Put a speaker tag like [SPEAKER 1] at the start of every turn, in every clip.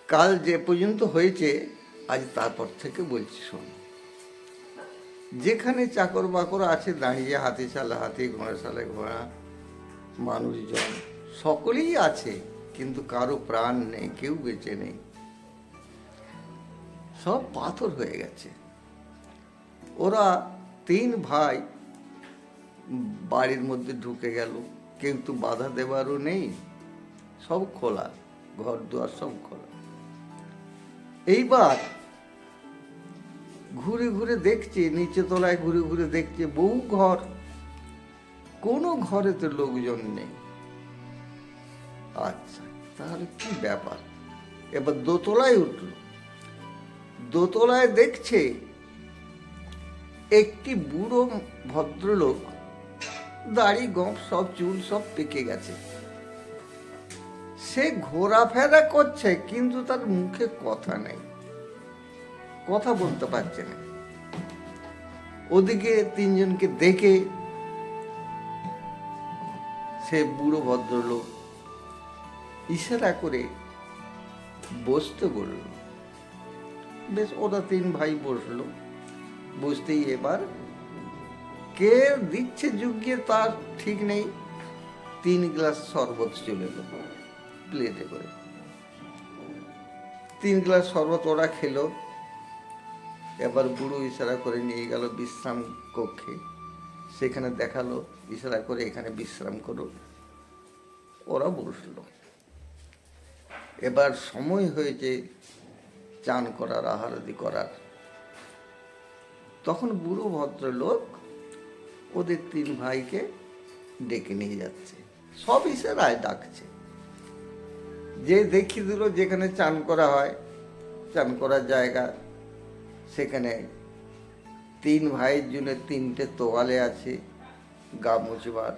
[SPEAKER 1] কাল যে পর্যন্ত হয়েছে আজ তারপর থেকে বলছি শোন। যেখানে চাকর বাকর আছে দাঁড়িয়ে, হাতি চালে হাতি, ঘোড়া চালে ঘোড়া, মানুষজন সকলেই আছে, কিন্তু কারো প্রাণ নেই, কেউ বেঁচে নেই, সব পাথর হয়ে গেছে। ওরা তিন ভাই বাড়ির মধ্যে ঢুকে গেল, কিন্তু বাধা দেওয়ারও নেই, সব খোলা, ঘর দুয়ার সব খোলা। এইবার ঘুরে ঘুরে দেখছে, নিচে তলায় ঘুরে ঘুরে দেখছে বহু ঘর, কোনো ঘরেতে লোকজন নেই। আচ্ছা, তাহলে কি ব্যাপার? এবার দোতলায় উঠল, দোতলায় দেখছে একটি বুড়ো ভদ্রলোক, দাড়ি গোঁফ সব, চুল সব পেকে গেছে, সে ঘোরাফেরা করছে, কিন্তু তার মুখে কথা নেই, কথা বলতে পারছে না। ওদিকে তিনজনকে দেখে সে বুড়ো ভদ্রলোক ইশারা করে বসতে বলল। বেশ, ওরা তিন ভাই বসলো। বসতেই এবার কে দিচ্ছে যুগিয়ে তার ঠিক নেই, 3 গ্লাস শরবত চলে এলো প্লেটে করে। 3 গ্লাস শরবত ওরা খেলো। এবার বুড়ো ইশারা করে নিয়ে গেল বিশ্রাম কক্ষে, সেখানে দেখালো, ইশারা করে এখানে বিশ্রাম করো। ওরা বসলো। এবার সময় হয়েছে চান করার, আহারাদি করার। তখন বুড়ো ভদ্রলোক ওদের 3 ভাইকে ডেকে নিয়ে যাচ্ছে, সব ইশারায় ডাকছে। যে দেখিয়ে দিল যেখানে চান করা হয়, চান করার জায়গা, সেখানে 3 ভাইয়ের জন্য 3টে তোয়ালে আছে গা মুছবার,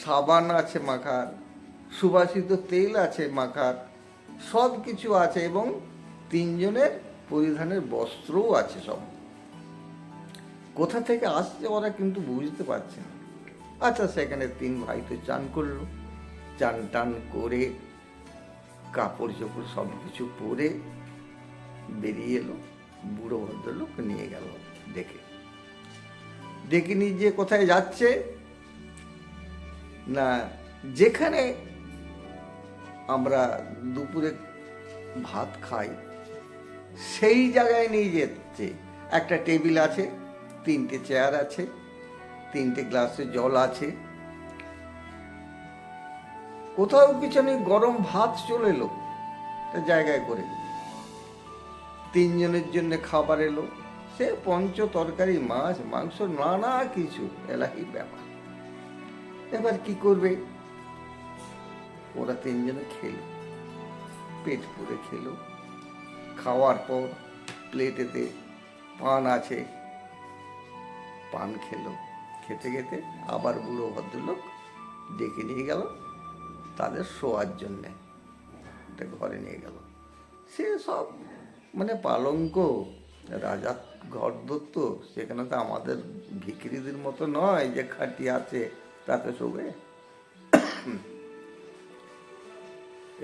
[SPEAKER 1] সাবান আছে মাখার, সুবাসিত তেল আছে মাখার, সব কিছু আছে, এবং 3 জনের পরিধানের বস্ত্রও আছে। সব কোথা থেকে আসছে ওরা কিন্তু বুঝতে পারছে না। আচ্ছা, সেখানে 3 ভাই তো চান করলো, চান টান করে কাপড় চোপড় সব কিছু পরে বেরিয়ে এলো। বুড়ো ভদ্রলোক নিয়ে গেল ডেকে নিয়ে, যে কোথায় যাচ্ছে না, যেখানে আমরা দুপুরে ভাত খাই সেই জায়গায় নিয়ে যাচ্ছে। একটা টেবিল আছে, 3টে চেয়ার আছে, 3টে গ্লাসে জল আছে, কোথাও কিছু নেই, গরম ভাত চলে এলো জায়গায় করে। 3 জনের জন্য খাবার এলো, সে পঞ্চ তরকারি, মাছ মাংস, নানা কিছু, এলাহি ব্যাপার। এবার কি করবে? ওরা 3 জনে খেলো, পেট পুরে খেলো। খাওয়ার পর প্লেটেতে পান আছে, পান খেলো। খেতে খেতে আবার বুড়ো ভদ্রলোক ডেকে নিয়ে গেল তাদের শোয়ার জন্যে, ঘরে নিয়ে গেল। সে সব মানে পালঙ্ক, রাজার ঘর দত্ত, সেখানে তো আমাদের ভিখিরিদের মতো নয় যে খাটি আছে তাতে শোবে।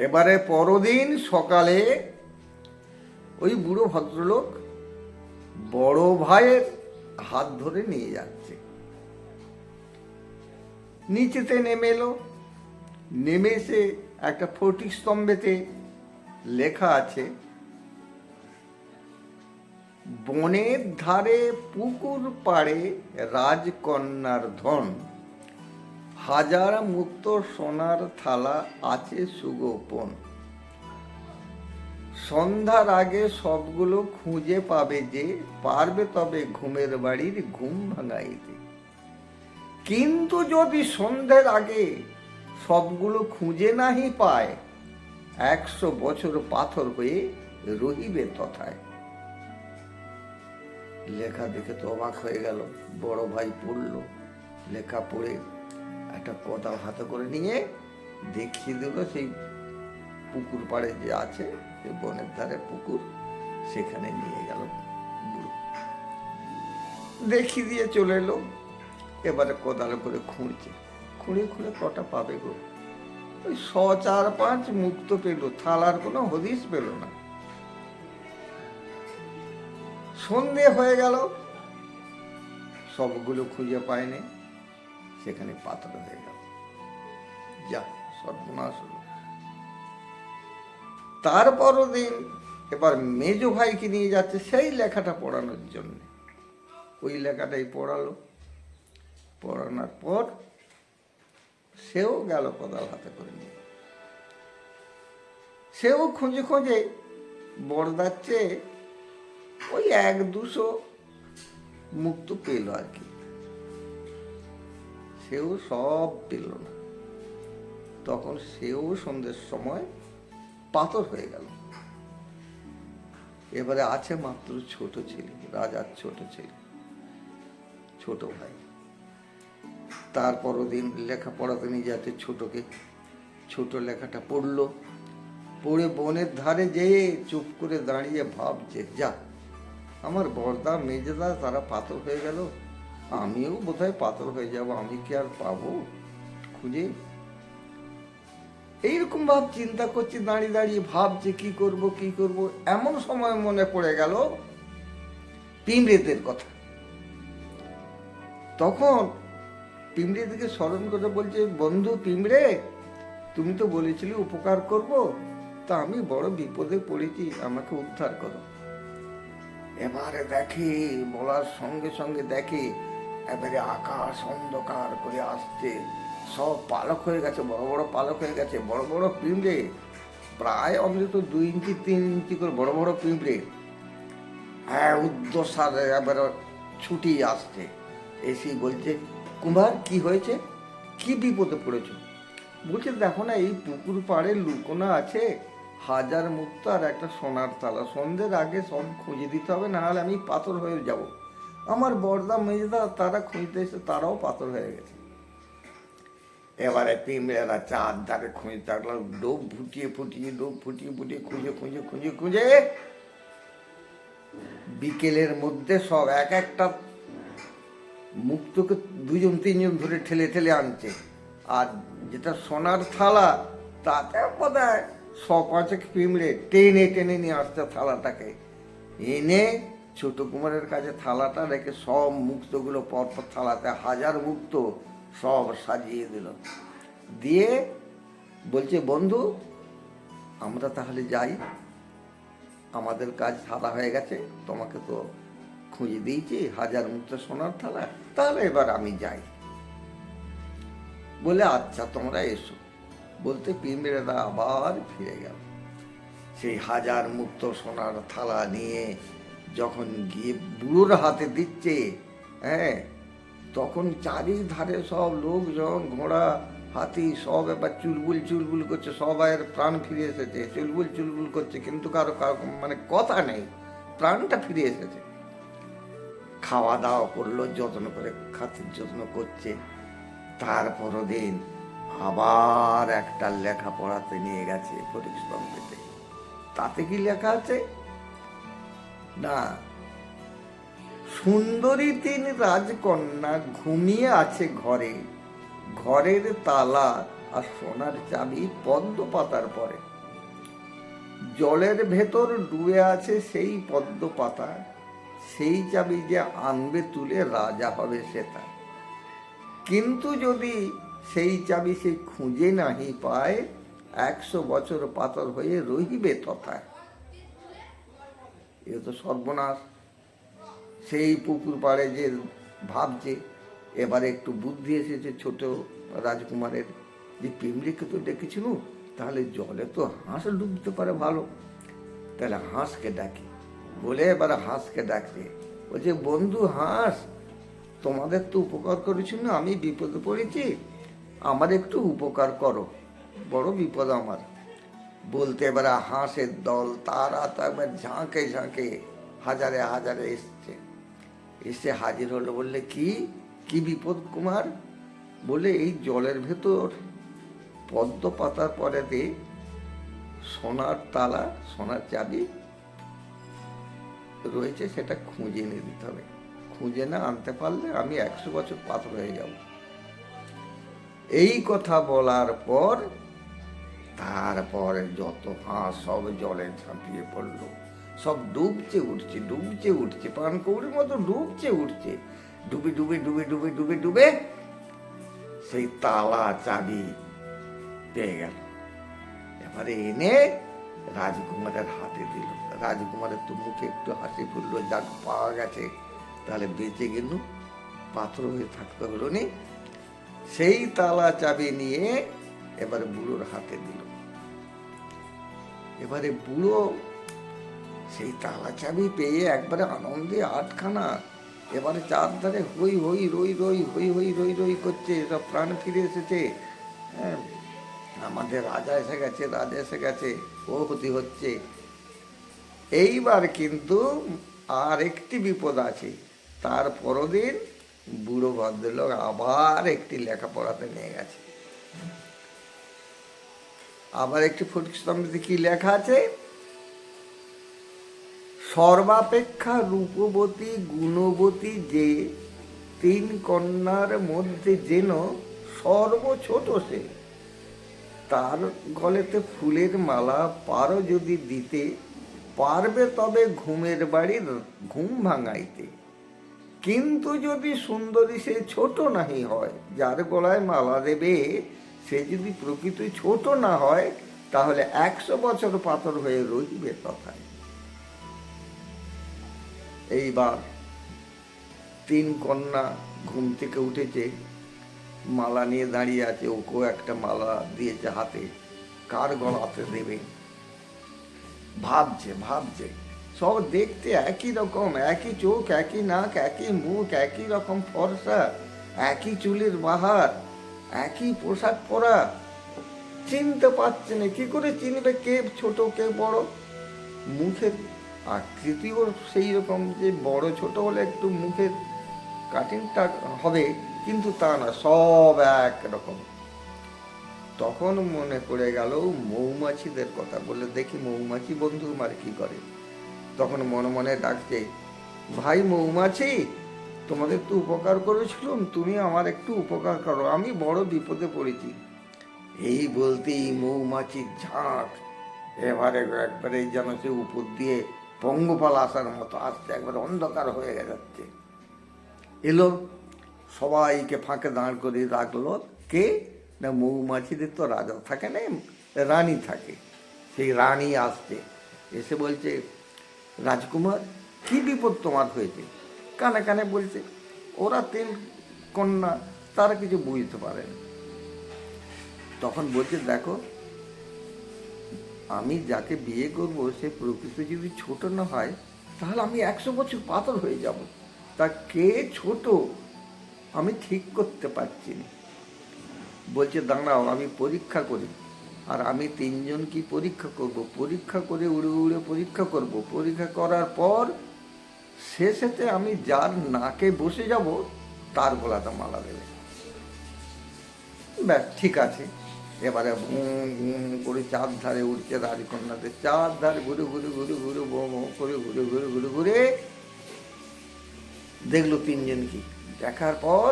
[SPEAKER 1] এবারে পরদিন সকালে ওই বুড়ো ভদ্রলোক বড় ভাইয়ের হাত ধরে নিয়ে যাচ্ছে। নিচেতে নেমে এলো, নেমে এসে একটা ফটিক স্তম্ভেতে লেখা আছে, বনের ধারে পুকুর পাড়ে রাজকন্যার ধন, হাজার মুক্ত সোনার থালা আছে সুগোপন, সন্ধ্যার আগে সবগুলো খুঁজে পাবে যে, পারবে তবে ঘুমের বাড়ির ঘুম ভাঙাইতে। কিন্তু যদি সন্ধ্যের আগে সবগুলো খুঁজে নাহি পায়, 100 বছর পাথর হয়ে রহিবে তথায়। লেখা দেখে তো অবাক হয়ে গেল। বড় ভাই পড়লো, লেখা পড়ে একটা কোদাল হাতে করে নিয়ে দেখিয়ে দিল সেই পুকুর পাড়ে যে আছে, সে বনের ধারে পুকুর, সেখানে নিয়ে গেল বুড়ো। দেখিয়ে দিয়ে চলে এলো। এবারে কোদাল করে খুঁড়ছে, খুঁড়ে খুঁড়ে কটা পাবে গো? ওই 4-5 মুক্ত পেল, থালার কোনো হদিস পেল না। সন্ধে হয়ে গেল, সবগুলো খুঁজে পায়নি, সেখানে পাথর হয়ে গেল। যা সর্বনাশ হলো। তারপরও দিন এবার মেজ ভাইকে নিয়ে যাচ্ছে সেই লেখাটা পড়ানোর জন্য। ওই লেখাটাই পড়ালো। পড়ানোর পর সেও গেল কোদাল হাতে করে নিয়ে। সেও খুঁজে খুঁজে বড়দার চেয়ে ওই 1-200 মুক্ত পেল আর কি। সেও সব পেল না। তখন সেও সন্ধ্যের সময় পাথর হয়ে গেল। এবারে আছে মাত্র ছোট ছেলে, রাজার ছোট ছেলে, ছোট ভাই। তারপরও দিন লেখাপড়াতে নিয়ে যাচ্ছে ছোটকে। ছোট লেখাটা পড়লো, পড়ে বনের ধারে যেয়ে চুপ করে দাঁড়িয়ে ভাবছে, যা আমার বড়দা মেজদা তারা পাথর হয়ে গেল, আমিও বোধহয় পাথর হয়ে যাব, আমি কি আর পাবো খুঁজে? এইরকম ভাব চিন্তা করছি, দাঁড়িয়ে দাঁড়িয়ে ভাবছে কি করব কি করব। এমন সময় মনে পড়ে গেল পিমড়েদের কথা। তখন পিমড়েদেরকে স্মরণ করে বলছে, বন্ধু পিমড়ে, তুমি তো বলেছিলে উপকার করব, তা আমি বড় বিপদে পড়েছি, আমাকে উদ্ধার করো। এবারে দেখে, বলার সঙ্গে সঙ্গে দেখে এবারে আকাশ অন্ধকার করে আসছে, সব পালক হয়ে গেছে, বড় বড় পালক হয়ে গেছে, বড় বড় পিঁপড়ে, প্রায় অন্তত 2 ইঞ্চি 3 ইঞ্চি করে বড় বড় পিঁপড়ে, হ্যাঁ উদ্দসারে এবারে ছুটি আসছে। এসে বলছে, কুমার কি হয়েছে, কি বিপদে পড়েছ? বলছে, দেখো না এই পুকুর পাড়ে লুকোনো আছে হাজার মুক্ত আর একটা সোনার তালা, সন্ধ্যের আগে সব খুঁজে দিতে হবে, না হলে আমি পাথর হয়ে যাব। আমার বড়দা মেজদা তারা খুঁজতে এসে তারাও পাথর হয়ে গেছে। এবারে পিঁমড়েরা চারধারে খুঁজে থাকলো, ডোব ফুটিয়ে ফুটিয়ে খুঁজে খুঁজে খুঁজে খুঁজে বিকেলের মধ্যে সব এক একটা মুক্তকে 2-3 জন ধরে ঠেলে ঠেলে আনছে। আর যেটা সোনার থালা, তাতে বোধহয় 100-5 পিঁমড়ে টেনে টেনে নিয়ে আসছে থালাটাকে। এনে ছোট কুমারের কাছে থালাটা রেখে সব মুক্তগুলো পরপর থালাতে, হাজার মুক্ত সব সাজিয়ে দিল। দিয়ে বলছে, বন্ধু আমরা তাহলে যাই, আমাদের কাজ সাদা হয়ে গেছে, তোমাকে তো খুঁজে দিয়েছি হাজার মুক্ত সোনার থালা, তাহলে এবার আমি যাই। বলে, আচ্ছা তোমরা এসো। বলতে পিঁমড়েরা আবার ফিরে গেল। সেই হাজার মুক্ত সোনার থালা নিয়ে যখন গিয়ে বুড়োর হাতে দিচ্ছে, হ্যাঁ, তখন চারিধারে সব লোকজন, ঘোড়া হাতি সব এবার চুলবুল চুলবুল করছে, সবাইয়ের প্রাণ ফিরে এসেছে, চুলবুল চুলবুল করছে, কিন্তু কারো মানে কথা নেই, প্রাণটা ফিরে এসেছে। খাওয়া দাওয়া করলো, যত্ন করে খাতির যত্ন করছে। তারপরও দিন আবার একটা লেখা পড়াতে নিয়ে গেছে পরিশ্রম পেতে। তাতে কি লেখা আছে না, সুন্দরী 3 রাজকন্যা ঘুমিয়ে আছে ঘরে, ঘরের তালা আর সোনার চাবি পদ্ম পাতার পরে, জলের ভেতর ডুবে আছে সেই পদ্ম পাতা, সেই চাবি যে আনবে তুলে রাজা হবে সে তার, কিন্তু যদি সেই চাবি সে খুঁজে নাহি পায়, 100 বছর পাথর হয়ে রহিবে তথায়। এ তো সর্বনাশ। সেই পুকুর পাড়ে যে ভাবছে, এবারে একটু বুদ্ধি এসেছে ছোট রাজকুমারের, যে পিঁমড়েকে তো ডেকেছিল, তাহলে জলে তো হাঁস ডুবতে পারে ভালো, তাহলে হাঁসকে ডাকি। বলে এবারে হাঁসকে ডাকছে, বলছে, বন্ধু হাঁস, তোমাদের তো উপকার করেছি না, আমি বিপদে পড়েছি, আমার একটু উপকার করো, বড় বিপদ আমার। বলতে এবারে হাঁসের দল তারা তো একবার ঝাঁকে ঝাঁকে হাজারে হাজারে এসছে, এসে হাজির হলো। বললে, কি বিপদ কুমার? বলে, এই জলের ভেতর পদ্ম পাতার পরেতে সোনার তালা, সোনার চাবি রয়েছে, সেটা খুঁজে এনে দিতে হবে, খুঁজে না আনতে পারলে আমি 100 বছর পাথর হয়ে যাব। এই কথা বলার পর তারপরে যত হাঁস সব জলে ঝাঁপিয়ে পড়লো, সব ডুবছে উঠছে পানকৌড়ির মতো ডুবছে উঠছে, ডুবে ডুবে ডুবে ডুবে ডুবে ডুবে সেই তালা চাবি পেয়ে গেল। এবারে এনে রাজকুমারের হাতে দিল। রাজকুমারের তো মুখে একটু হাসি ফুললো, যাক পাওয়া গেছে, তাহলে বেঁচে গেল, পাথর হয়ে থাকতে হলো নি। সেই তালা চাবি নিয়ে এবারে বুড়োর হাতে দিল। এবারে বুড়ো সেই তালা চাবি পেয়ে একবারে আনন্দে আটখানা, এবারে চারধারে হই হই রই রই হই হই রই রই করছে, সব প্রাণ ফিরে এসেছে, হ্যাঁ আমাদের রাজা এসে গেছে, রাজা এসে গেছে, ও হতি হচ্ছে। এইবার কিন্তু আর একটি বিপদ আছে। তার পরদিন বুড়ো ভদ্রলোক আবার একটি লেখাপড়াতে নিয়ে গেছে। আবার একটি ফটিকস্তম্ভে কি লেখা আছে? সর্বাপেক্ষা রূপবতী গুণবতী যে তিন কন্যার মধ্যে যেন সর্বছোট সে, তার গলেতে ফুলের মালা পারো যদি দিতে, পারবে তবে ঘুমের বাড়ির ঘুম ভাঙাইতে। কিন্তু যদি সুন্দরী সে ছোট নাহি হয়, যার গলায় মালা দেবে সে যদি প্রকৃত ছোট না হয়, তাহলে 100 বছর পাথর হয়ে রইবে তথায়। এইবার তিন কন্যা ঘুম থেকে উঠেছে, মালা নিয়ে দাঁড়িয়ে আছে, ওকেও একটা মালা দিয়েছে হাতে, কার গলাতে দেবে ভাবছে। সব দেখতে একই রকম, একই চোখ, একই নাক, একই মুখ, একই রকম ফর্সা, একই চুলের বাহার, একই পোশাক পরা, চিনতে পারছে না। কি করে চিনবে কে ছোট কে বড়? মুখের আকৃতিও সেই রকম, যে বড় ছোট হলে একটু মুখের কাটিংটা হবে, কিন্তু তা না, সব এক রকম। তখন মনে পড়ে গেল মৌমাছিদের কথা, বলে দেখি মৌমাছি বন্ধু আমার কি করে। তখন মনে মনে ডাকছে, ভাই মৌমাছি, তোমাদের তো উপকার করেছিলাম, তুমি আমার একটু উপকার করো, আমি বড় বিপদে পড়েছি। এই বলতেই মৌমাছির ঝাঁক এবারে একবারে যেন সে উপর দিয়ে পঙ্গপাল আসার মতো আসছে, একবারে অন্ধকার হয়ে যাচ্ছে। এলো, সবাইকে ফাঁকে দাঁড় করে রাখলো। কে না, মৌমাছিদের তো রাজা থাকে না, রানী থাকে। সেই রানী আসছে, এসে বলছে, রাজকুমার কি বিপদ তোমার হয়েছে? কানে কানে বলছে। ওরা তিন কন্যা, তারা কিছু বুঝতে পারে না। তখন বলছে, দেখো আমি যাকে বিয়ে করবো সে প্রকৃতি যদি ছোট না হয়, তাহলে আমি 100 বছর পাথর হয়ে যাব। তা কে ছোট আমি ঠিক করতে পারছি না। বলছে, দাঁড়াও আমি পরীক্ষা করি। আর আমি তিনজন কি পরীক্ষা করব, পরীক্ষা করে উড়ে উড়ে পরীক্ষা করব। পরীক্ষা করার পর শেষেতে আমি যার নাকে বসে যাব তার গলাটা মালা দেবে। ব্যাস, ঠিক আছে। এবারে করে চার ধারে উঠছে রাজকন্যাদের, চার ধারে ঘুরে ঘুরে ঘুরে ঘুরে করে ঘুরে ঘুরে ঘুরে ঘুরে দেখলো তিনজন কি। দেখার পর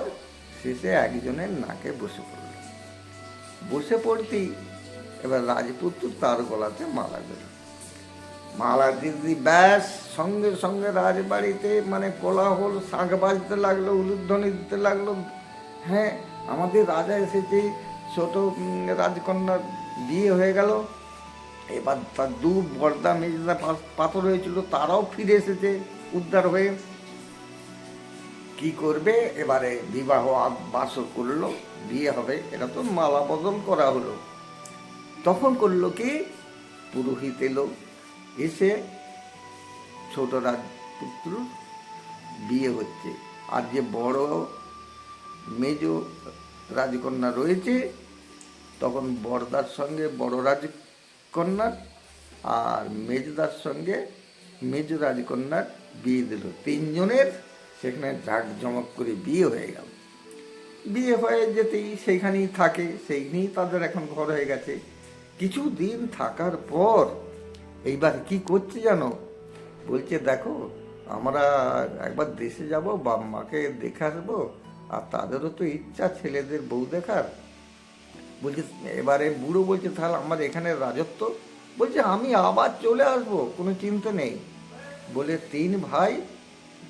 [SPEAKER 1] শেষে একজনের নাকে বসে পড়ল। বসে পড়তেই এবার রাজপুত্র তার গলাতে মালা দিল। মালা দিদি ব্যাস, সঙ্গে সঙ্গে রাজবাড়িতে মানে কোলাহল, শাঁখ বাজতে লাগলো, উলুধ্বনি দিতে লাগলো। হ্যাঁ, আমাদের রাজা এসেছে, ছোট রাজকন্যার বিয়ে হয়ে গেল। এবার তার দু বর্দা মেজদা পাথর হয়েছিল, তারাও ফিরে এসেছে উদ্ধার হয়ে। কি করবে এবারে? বিবাহ বাসর করলো, বিয়ে হবে, এটা তো মালা বদল করা হলো। তখন করলো কি, পুরোহিত এলো, এসে ছোট রাজপুত্র বিয়ে হচ্ছে। আর যে বড় মেজ রাজকন্যা রয়েছে, তখন বড়দার সঙ্গে বড় রাজকন্যার আর মেজদার সঙ্গে মেজ রাজকন্যার বিয়ে দিল। তিনজনের সেখানে জাঁকজমক করে বিয়ে হয়ে গেল। বিয়ে হয়ে যেতেই সেইখানেই থাকে, সেইখানেই তাদের এখন ঘর হয়ে গেছে। কিছু দিন থাকার পর এইবার কি করছে জানো? বলছে, দেখো আমরা একবার দেশে যাব, বাপ মাকে দেখে আসবো, আর তাদেরও তো ইচ্ছা ছেলেদের বউ দেখার। বলছে, এবারে বুড়ো বলছে, তাহলে আমার এখানে রাজত্ব? বলছে, আমি আবার চলে আসবো, কোনো চিন্তা নেই, বলে তিন ভাই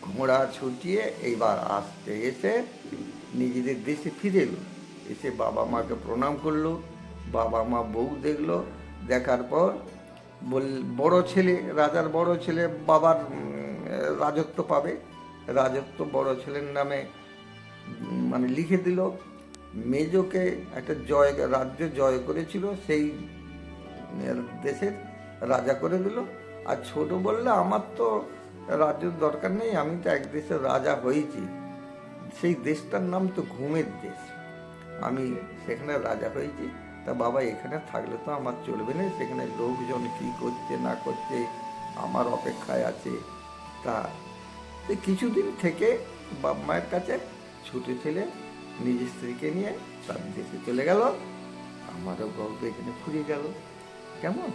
[SPEAKER 1] ঘোড়া ছুটিয়ে এইবার আসতে এসে নিজেদের দেশে ফিরে এলো। এসে বাবা মাকে প্রণাম করলো। বাবা মা বউ দেখলো। দেখার পর বড় ছেলে, রাজার বড় ছেলে বাবার রাজত্ব পাবে। রাজত্ব বড় ছেলের নামে মানে লিখে দিল। মেজোকে একটা রাজ্য জয় করেছিল, সেই দেশের রাজা করে দিল। আর ছোট বললে আমার তো রাজ্যের দরকার নেই, আমি তো এক দেশের রাজা হয়েছি, সেই দেশটার নাম তো ঘুমের দেশ, আমি সেখানে রাজা হয়েছি। তা বাবা এখানে থাকলে তো আমার চলবে না, সেখানে লোকজন কী করছে না করছে আমার অপেক্ষায় আছে। তা কিছুদিন থেকে বাপ মায়ের কাছে ছোটো ছেলে নিজের স্ত্রীকে নিয়ে তার দেশে চলে গেল। আমারও গল্প এখানে ফুরিয়ে গেল। কেমন?